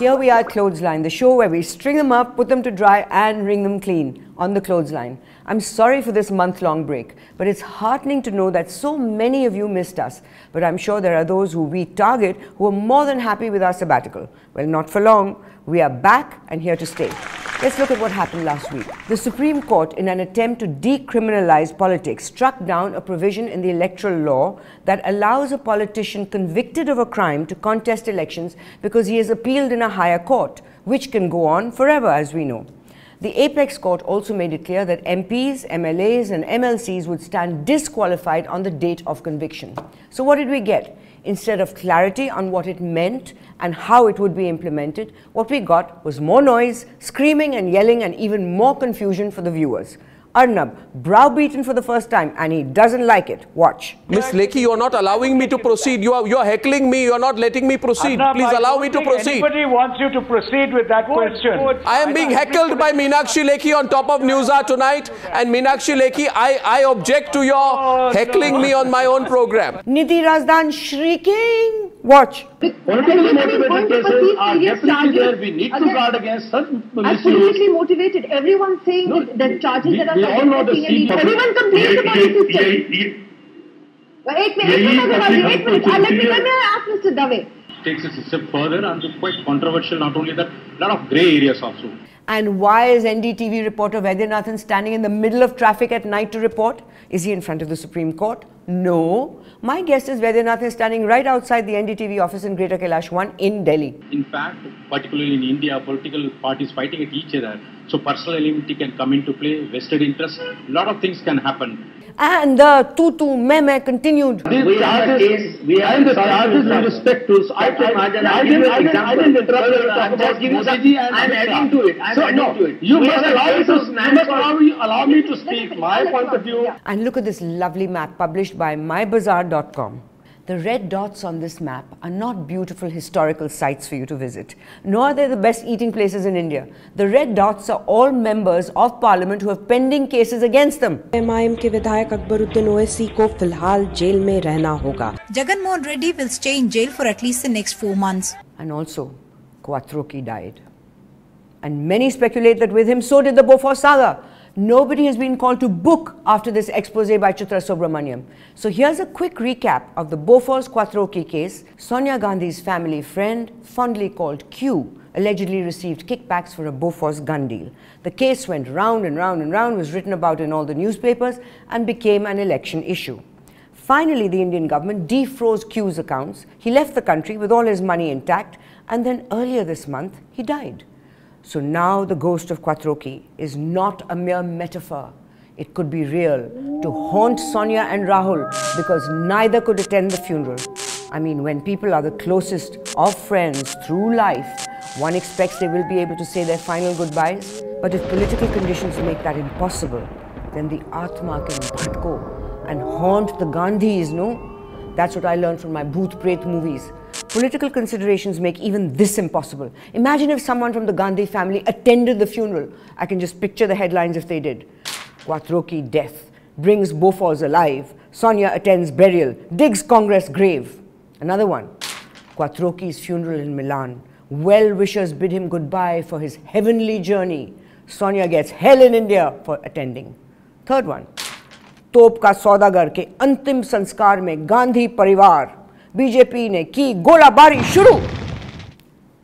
Here we are at Clothesline, the show where we string them up, put them to dry and wring them clean on the clothesline. I'm sorry for this month-long break, but it's heartening to know that so many of you missed us. But I'm sure there are those who we target who are more than happy with our sabbatical. Well, not for long. We are back and here to stay. Let's look at what happened last week. The Supreme Court, in an attempt to decriminalize politics, struck down a provision in the electoral law that allows a politician convicted of a crime to contest elections because he has appealed in a higher court, which can go on forever, as we know. The Apex Court also made it clear that MPs, MLAs and MLCs would stand disqualified on the date of conviction. So what did we get? Instead of clarity on what it meant and how it would be implemented, what we got was more noise, screaming and yelling, and even more confusion for the viewers. Arnab, browbeaten for the first time, and he doesn't like it. Watch. Miss Lekhi, you are not allowing me to proceed. You are heckling me. You are not letting me proceed. Arnab, please allow me to proceed. Anybody wants you to proceed with that question. I am being heckled by Meenakshi Lekhi on top of Newshour tonight. And Meenakshi Lekhi, I object to your heckling me on my own program. Nidhi Razdan shrieking. Watch. Politically motivated cases are definitely there. We need to guard against such misuse. Politically motivated. Everyone saying that charges that are everyone complains about the system. Wait a minute. Let me ask Mr. Dave. Takes it a step further and it's quite controversial. Not only that, a lot of grey areas also. And why is NDTV reporter Vaidyanathan standing in the middle of traffic at night to report? Is he in front of the Supreme Court? No. My guess is Vaidyanathan is standing right outside the NDTV office in Greater Kailash 1 in Delhi. In fact, particularly in India, political parties fighting at each other. So personal enmity can come into play, vested interest, a lot of things can happen. And the tutu meme continued. We are the charges with respect to. I didn't interrupt you. I'm just giving I'm adding to it. So no, you must allow me to speak my point of view. And look at this lovely map published by mybazaar.com. The red dots on this map are not beautiful historical sites for you to visit, nor are they the best eating places in India. The red dots are all members of parliament who have pending cases against them. MIM के विधायक अकबरुद्दीन ओवैसी को फिलहाल jail में रहना होगा. Jagan Mohan Reddy will stay in jail for at least the next 4 months. And also, Quattroki died. And many speculate that with him, so did the Bofors saga. Nobody has been called to book after this expose by Chitra Subramaniam. So here's a quick recap of the Bofors Quattroki case. Sonia Gandhi's family friend, fondly called Q, allegedly received kickbacks for a Bofors gun deal. The case went round and round and round, was written about in all the newspapers, and became an election issue. Finally, the Indian government defroze Q's accounts. He left the country with all his money intact, and then earlier this month, he died. So now the ghost of Quattroki is not a mere metaphor. It could be real to haunt Sonia and Rahul because neither could attend the funeral. I mean, when people are the closest of friends through life, one expects they will be able to say their final goodbyes. But if political conditions make that impossible, then the Atma can bhatko and haunt the Gandhis, no? That's what I learned from my Bhoot Pret movies. Political considerations make even this impossible. Imagine if someone from the Gandhi family attended the funeral. I can just picture the headlines if they did. Quattroki death, brings Bofors alive. Sonia attends burial, digs Congress grave. Another one, Quattroki's funeral in Milan. Well-wishers bid him goodbye for his heavenly journey. Sonia gets hell in India for attending. Third one, तोप का सौदागर के अंतिम संस्कार में गांधी परिवार BJP ने की गोलाबारी शुरू.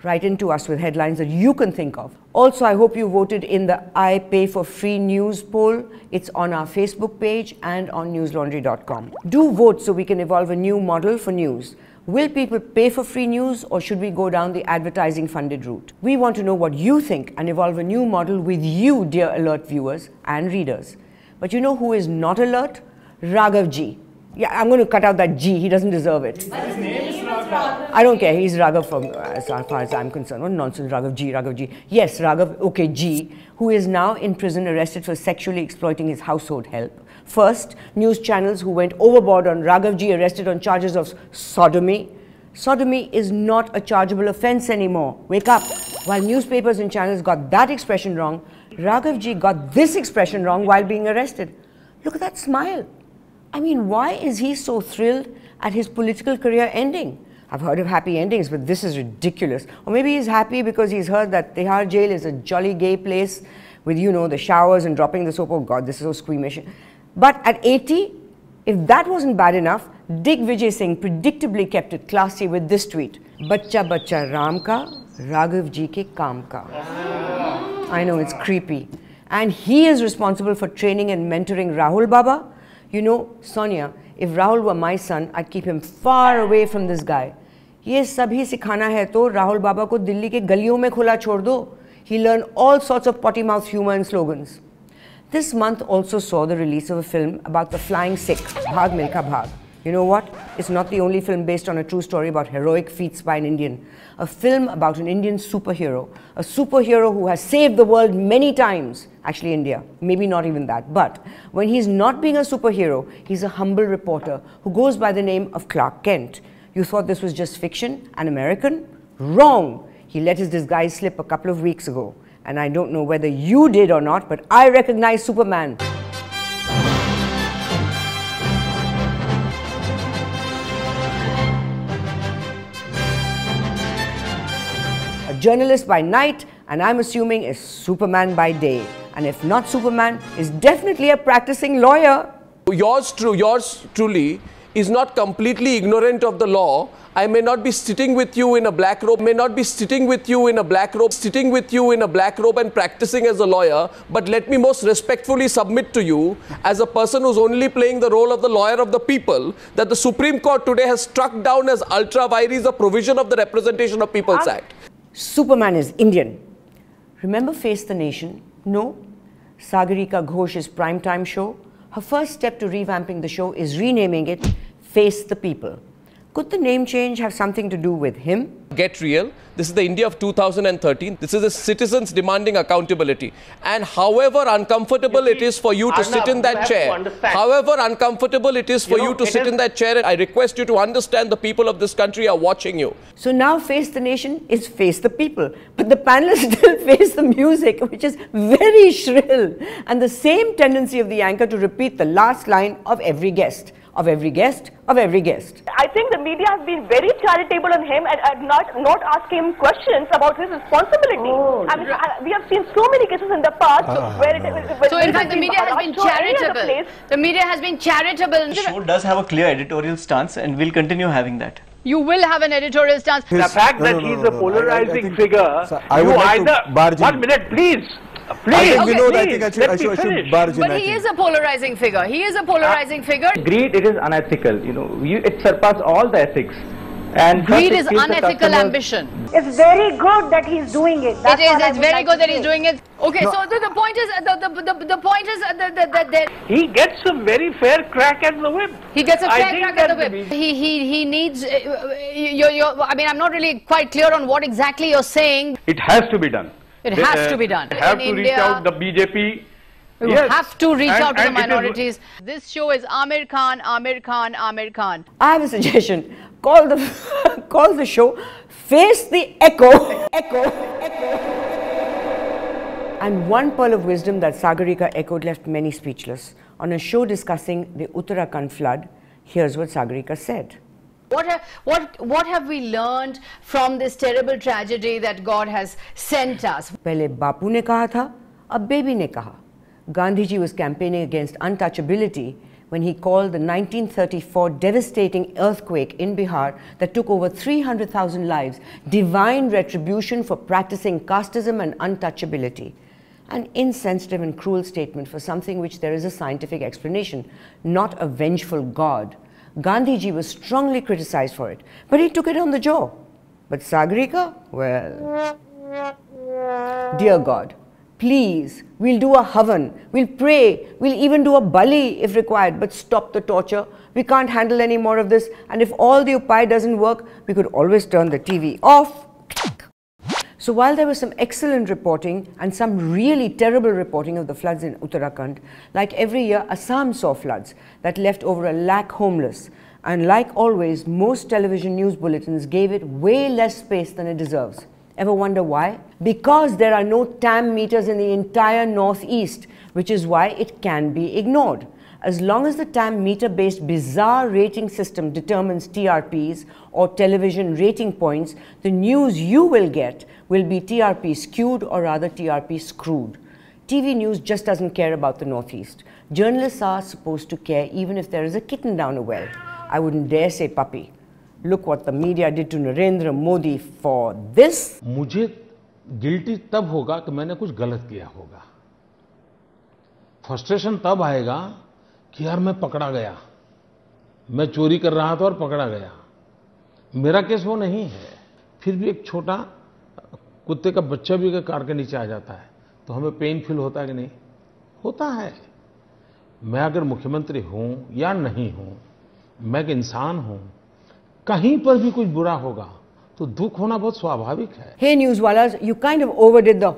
Write into us with headlines that you can think of. Also, I hope you voted in the I Pay for Free News poll. It's on our Facebook page and on newslaundry.com. Do vote so we can evolve a new model for news. Will people pay for free news or should we go down the advertising funded route? We want to know what you think and evolve a new model with you, dear alert viewers and readers. But you know who is not alert? Raghav Ji. Yeah, I'm going to cut out that G. He doesn't deserve it. But his name is Raghav. I don't care. He's Raghav from, as far as I'm concerned. What nonsense, Raghav G, Raghav G. Yes, Raghav, okay, G, who is now in prison arrested for sexually exploiting his household help. First, news channels who went overboard on Raghav G arrested on charges of sodomy. Sodomy is not a chargeable offense anymore. Wake up. While newspapers and channels got that expression wrong, Raghav Ji got this expression wrong while being arrested. Look at that smile. I mean, why is he so thrilled at his political career ending? I've heard of happy endings, but this is ridiculous. Or maybe he's happy because he's heard that Tihar jail is a jolly gay place with, you know, the showers and dropping the soap. Oh God, this is so squeamish. But at 80, if that wasn't bad enough, Digvijay Singh predictably kept it classy with this tweet. Bachcha bachcha Ram ka, Raghav ji ke kaam ka. I know, it's creepy. And he is responsible for training and mentoring Rahul Baba. You know, Sonia, if Rahul were my son, I'd keep him far away from this guy. ये सब ही सिखाना है तो राहुल बाबा को दिल्ली के गलियों में खुला छोड़ दो. He learned all sorts of potty mouth humor and slogans. This month also saw the release of a film about the flying Sikh, Bhag Milkha Bhag. You know what? It's not the only film based on a true story about heroic feats by an Indian. A film about an Indian superhero. A superhero who has saved the world many times. Actually, India. Maybe not even that. But when he's not being a superhero, he's a humble reporter who goes by the name of Clark Kent. You thought this was just fiction and American? Wrong! He let his disguise slip a couple of weeks ago. And I don't know whether you did or not, but I recognize Superman. A journalist by night, and I'm assuming is Superman by day. And if not Superman, is definitely a practicing lawyer. Yours truly is not completely ignorant of the law. I may not be sitting with you in a black robe, and practicing as a lawyer, but let me most respectfully submit to you, as a person who's only playing the role of the lawyer of the people, that the Supreme Court today has struck down as ultra vires a provision of the Representation of People's Act. Superman is Indian. Remember Face the Nation? No? Sagarika Ghosh's primetime show? Her first step to revamping the show is renaming it Face the People. Could the name change have something to do with him? Get real. This is the India of 2013. This is the citizens demanding accountability. And however uncomfortable it is for you to sit in that chair, I request you to understand the people of this country are watching you. So now Face the Nation is Face the People. But the panelists still face the music, which is very shrill. And the same tendency of the anchor to repeat the last line of every guest. Of every guest, of every guest. I think the media has been very charitable on him and not asking him questions about his responsibility. I mean, we have seen so many cases in the past where so in fact the media has been charitable. The media has been charitable. The show does have a clear editorial stance and will continue having that. You will have an editorial stance. The fact that he's a polarizing figure, one minute please. Please, but he is a polarizing figure. He is a polarizing figure. Greed, it is unethical. You know, it surpasses all the ethics. And greed is unethical ambition. It's very good that he's doing it. It's very good that he's doing it. Okay, so the point is that he gets a very fair crack at the whip. He gets a fair crack at the whip. He needs. I mean, I'm not really quite clear on what exactly you're saying. It has to be done. It has to be done. They have to reach out the BJP. We have to reach out to the minorities. This show is Amir Khan, Amir Khan, Amir Khan. I have a suggestion. Call the show Face the Echo. And one pearl of wisdom that Sagarika echoed left many speechless. On a show discussing the Uttarakhand flood, here's what Sagarika said. What have we learned from this terrible tragedy that God has sent us? पहले बापू ने कहा था, अब baby ने कहा. Gandhiji was campaigning against untouchability when he called the 1934 devastating earthquake in Bihar that took over 300,000 lives divine retribution for practicing casteism and untouchability. An insensitive and cruel statement for something which there is a scientific explanation, not a vengeful God. Gandhiji was strongly criticized for it, but he took it on the jaw. But Sagarika, well, dear God, please, we'll do a havan, we'll pray, we'll even do a bali if required, but stop the torture. We can't handle any more of this, and if all the upay doesn't work, we could always turn the TV off. So while there was some excellent reporting and some really terrible reporting of the floods in Uttarakhand, like every year, Assam saw floods that left over 1 lakh homeless. And like always, most television news bulletins gave it way less space than it deserves. Ever wonder why? Because there are no TAM meters in the entire northeast, which is why it can be ignored. As long as the TAM meter-based bizarre rating system determines TRPs or television rating points, the news you will get will be TRP skewed or rather TRP screwed. TV news just doesn't care about the Northeast. Journalists are supposed to care even if there is a kitten down a well. I wouldn't dare say puppy. Look what the media did to Narendra Modi for this. मुझे guilty तब होगा कि मैंने कुछ गलत किया होगा. Frustration तब आएगा कि यार मैं पकड़ा गया, मैं चोरी कर रहा था और पकड़ा गया. मेरा केस वो नहीं है. फिर भी एक छोटा कुत्ते का बच्चा भी अगर कार के नीचे आ जाता है तो हमें पेन फील होता है कि नहीं? होता है. मैं अगर मुख्यमंत्री हूं या नहीं हूं, मैं एक इंसान हूं, कहीं पर भी कुछ बुरा होगा तो दुख होना बहुत स्वाभाविक है. Hey newswallas, you kind of overdid the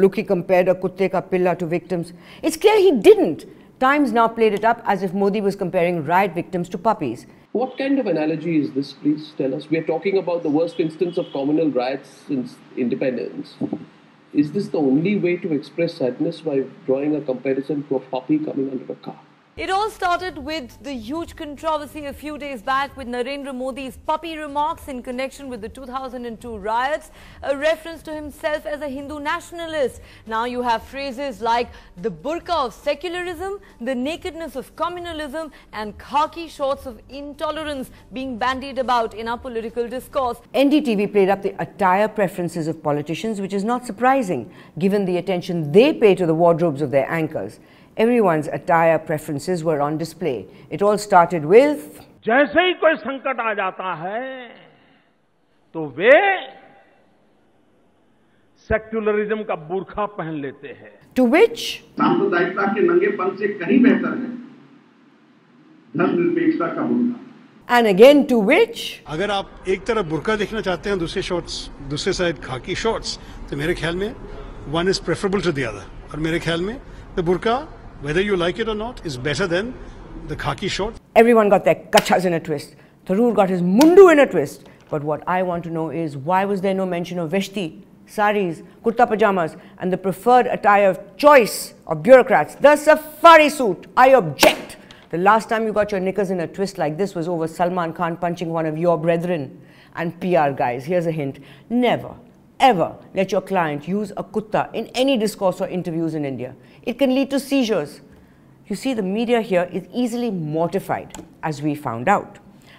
look, he compared a kutte ka pilla to victims. It's clear he didn't. Times now played it up as if Modi was comparing riot victims to puppies. What kind of analogy is this, please tell us? We are talking about the worst instance of communal riots since independence. Is this the only way to express sadness, by drawing a comparison to a puppy coming under a car? It all started with the huge controversy a few days back with Narendra Modi's puppy remarks in connection with the 2002 riots, a reference to himself as a Hindu nationalist. Now you have phrases like the burqa of secularism, the nakedness of communalism, and khaki shorts of intolerance being bandied about in our political discourse. NDTV played up the attire preferences of politicians, which is not surprising given the attention they pay to the wardrobes of their anchors. Everyone's attire preferences were on display. It all started with, जैसे ही कोई संकट आ जाता है तो वे secularism का बुर्खा पहन लेते हैं. To which, सांप्रदायिकता के नंगेपन से कहीं बेहतर है धर्मनिरपेक्षता का बुर्खा. And again to which, अगर आप एक तरफ बुर्का देखना चाहते हैं, दूसरे शॉर्ट्स, दूसरे साइड खाकी शॉर्ट्स, तो मेरे ख्याल में one is preferable to the other. और मेरे ख्याल में the burqa, whether you like it or not, is better than the khaki shorts. Everyone got their kachas in a twist. Tharoor got his mundu in a twist. But what I want to know is, why was there no mention of veshti, saris, kurta pajamas, and the preferred attire of choice of bureaucrats, the safari suit? I object. The last time you got your knickers in a twist like this was over Salman Khan punching one of your brethren. And PR guys, here's a hint. Never, ever let your client use a kutta in any discourse or interviews in India. It can lead to seizures. You see, the media here is easily mortified, as we found out.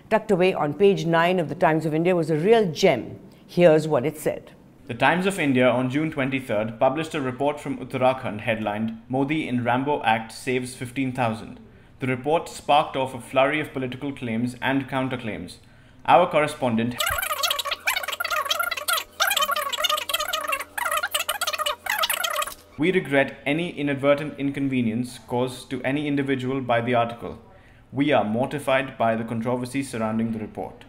Tucked away on page 9 of the Times of India was a real gem. Here's what it said. The Times of India on June 23rd published a report from Uttarakhand headlined, "Modi in Rambo Act saves 15,000. The report sparked off a flurry of political claims and counterclaims. Our correspondent We regret any inadvertent inconvenience caused to any individual by the article. We are mortified by the controversy surrounding the report."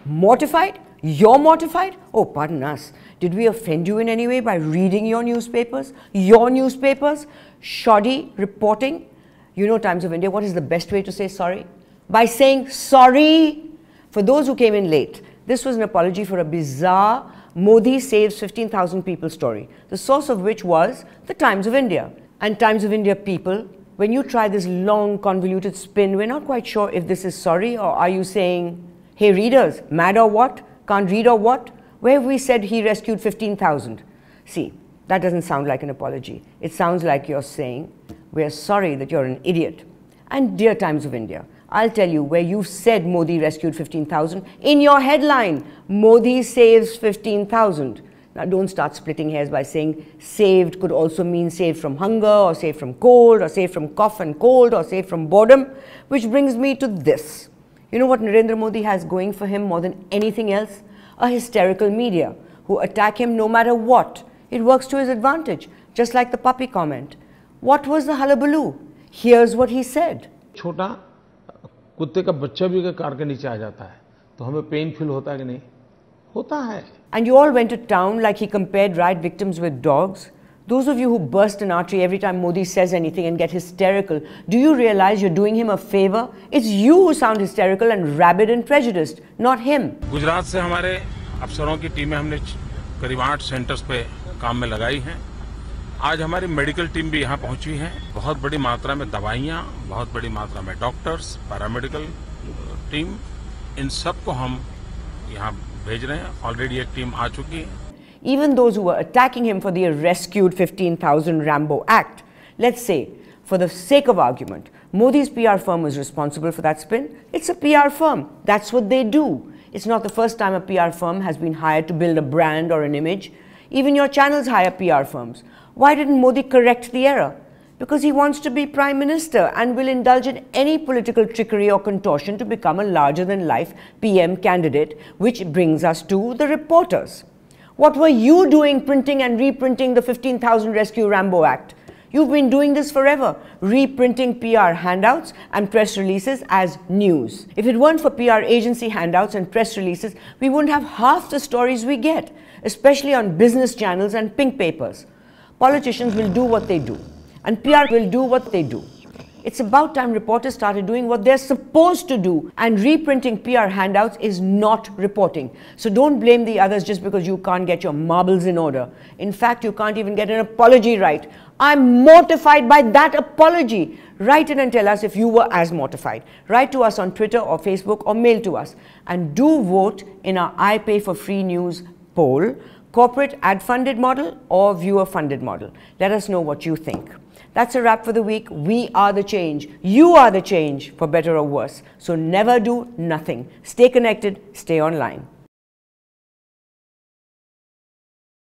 Mortified? You're mortified? Oh, pardon us. Did we offend you in any way by reading your newspapers? Your newspapers? Shoddy reporting? You know, Times of India, what is the best way to say sorry? By saying sorry. For those who came in late, this was an apology for a bizarre Modi saves 15,000 people story, the source of which was the Times of India. And Times of India people, when you try this long convoluted spin, we're not quite sure if this is sorry, or are you saying, hey readers, mad or what? Can't read or what? Where have we said he rescued 15,000? See, that doesn't sound like an apology. It sounds like you're saying, we're sorry that you're an idiot. And dear Times of India, I'll tell you where you said Modi rescued 15,000. In your headline, Modi saves 15,000. Now don't start splitting hairs by saying saved could also mean saved from hunger, or saved from cold, or saved from cough and cold, or saved from boredom. Which brings me to this. You know what Narendra Modi has going for him more than anything else? A hysterical media who attack him no matter what. It works to his advantage, just like the puppy comment. What was the hullabaloo? Here's what he said. छोटा कुत्ते का बच्चा भी अगर car के नीचे आ जाता है तो हमें पेन फील होता है कि नहीं? होता है. And you all went to town like he compared riot victims with dogs. Those of you who burst an artery every time Modi says anything and get hysterical, do you realize you're doing him a favor? It's you who sound hysterical and rabid and prejudiced, not him. Gujarat से हमारे अफसरों की टीमें हमने करीब 8 centres पे काम में लगाई हैं. आज हमारी मेडिकल टीम भी यहाँ पहुँची है। बहुत बड़ी मात्रा में दवाइयाँ, बहुत बड़ी मात्रा में डॉक्टर्स, पैरामेडिकल टीम, इन सब को हम यहाँ भेज रहे हैं। ऑलरेडी एक टीम आ चुकी है। Even those who were attacking him for the rescued 15,000 Rambo Act, let's say, for the sake of argument, Modi's PR firm was responsible for that spin. It's a PR firm. That's what they do. It's not the first time a PR firm has been hired to build a brand or an image. Even your channels hire PR firms. Why didn't Modi correct the error? Because he wants to be Prime Minister and will indulge in any political trickery or contortion to become a larger-than-life PM candidate, which brings us to the reporters. What were you doing printing and reprinting the 15,000 Rescue Rambo Act? You've been doing this forever, reprinting PR handouts and press releases as news. If it weren't for PR agency handouts and press releases, we wouldn't have half the stories we get, especially on business channels and pink papers. Politicians will do what they do, and PR will do what they do. It's about time reporters started doing what they're supposed to do, and reprinting PR handouts is not reporting. So don't blame the others just because you can't get your marbles in order. In fact, you can't even get an apology right. I'm mortified by that apology. Write in and tell us if you were as mortified. Write to us on Twitter or Facebook or mail to us. And do vote in our I Pay for Free News poll, corporate ad-funded model or viewer-funded model. Let us know what you think. That's a wrap for the week. We are the change. You are the change, for better or worse. So never do nothing. Stay connected, stay online.